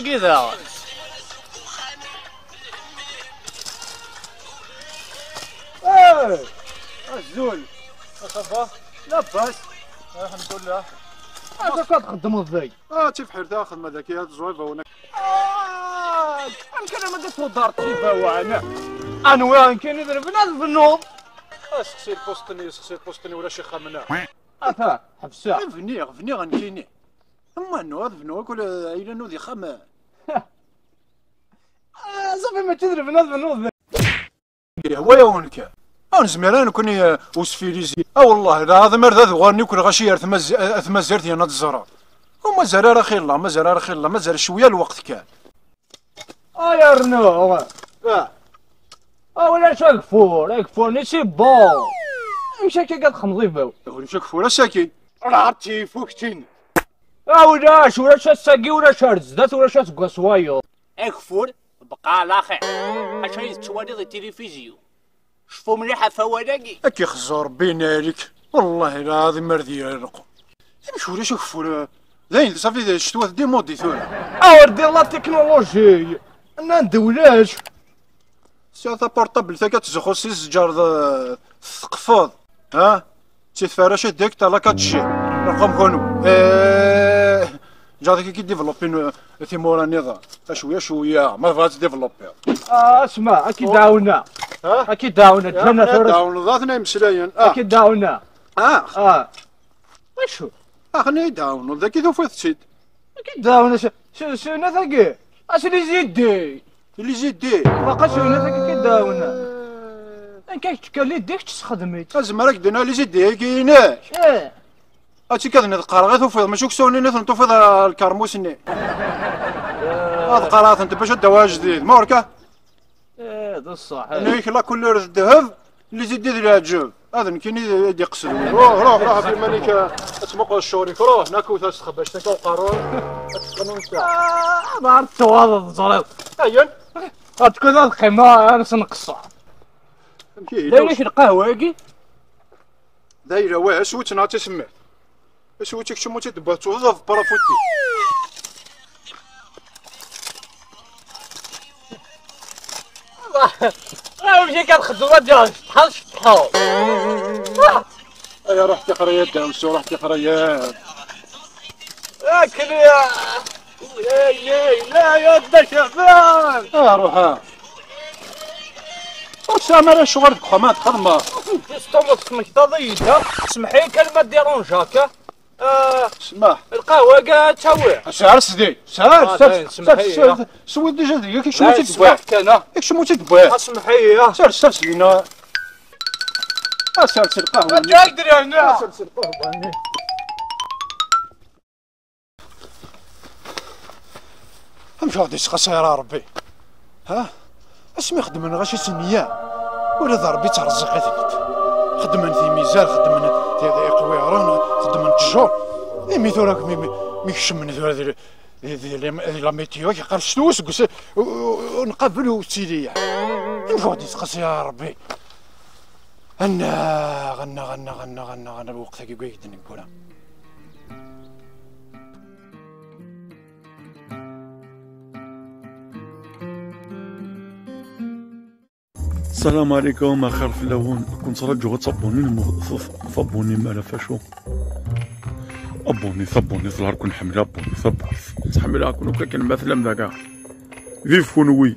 كذا الزول صافا لاباس الحمد لله. هذا كتخدمو ازاي؟ تيفحر تا خدمه ذكيه زويفه هنا. انا ما درت دار تيفا انا وين كاين يضرب بنادم في النوض. سقسي البوسطني ولا شي خامنه. افا حبسه فني غنكيني اما نوض فنو كل عيله نوضي خام. صافي ما تضرب بنادم في النوض. هو يا ونك انا زميران كوني وسفيليزي والله هذا مرض غارني كل غشير ثم زرت يا ناد الزرار وما زرار خير الله ما زال شويه الوقت كان. يا رنو ولا شا كفور نسي بون مشا كي قاد خمضيفو هو مشا كفور ساكن راه فوكتين ولا شا ساقي ولا شا رزدات ولا شا تقصوايو كفور بقى على خير عشان يتوالي التلفزيون شوفوا مليحه فوالقي اكي خزر بينا لك والله العظيم مرضي الرقم مش ولا شا كفور زين صافي شتوات دي مودي ثورة وردي الله التكنولوجي انا ندولاش ساعة بورطابل تا كتزخو سي الزجار الثقفاض تيفاراشة ديك تا لا كاتشي رقم كونو جاتك كي ديفلوبين ثيمورا النظام شويه ما بغات ديفلوبي. اسمع اكيد داونا اكيد داونا جانا داون ذاتنا مسلاين اكيد داونا وشو خليني داون ذاك ذو فيت اكيد داونا شو نثقي اللي زيدي اللي زيدي باقا شو نثقي كي داونا كاين تكالي ديك تخدميت ازمرك دنا اللي زيدي كايناش هاتي كذا نتقرا غير توفيض ماشي كسوني نثن توفيض الكرموسني هاد قرات انت باش الدواء جديد موركا هذا الصح نيك لا كولور الذهب اللي زيد العجب هذا كاين يقصد روح في مانيك اسمق الشوريك روح ناكو تستخبى شتاكا وقارون تقنون تاع دار التواضع زريط اين تكون هاد القيمه انا سنقصها دايره القهوه كي دايره واش وتنا تسمع سويتك شمو تدباتو هذا في برافوتي مشي كنخدم ديال شحال شحال ايا رحتي قريات داوسو رحتي قريات لكن لا يا دا شباب روح سامر شغل خمات خدمه استمت مكتضيده سمحي كلمه ديرونجاك اسمح القهوه كاع تسوي سعر سدي سعر سوي ديجا ديك شنو تتباع انا شنو تتباع سمحي سعر لينا سعر القهوه تقدر انا سعر القهوه مش غادي تخسر ربي اسمي خدمنا غاشي سنيه ولا ضربي ترزقي ثقت خدمن في ميزان خدمن في قويران خدمن تجور ميثو راك ميكش من هذا لا ميتيو كيقال شنو سكس ونقبلو سيدي مش غادي تخسر يا ربي غنا الوقت كي قايد نقولها. السلام عليكم اخر فلاون كنت رجعوا تصبوني فابوني مالا فاشو ابوني ثبوني ظهر كون حمله ابوني ثبر تحملها كون كان مثلا ذاك فيف كون وي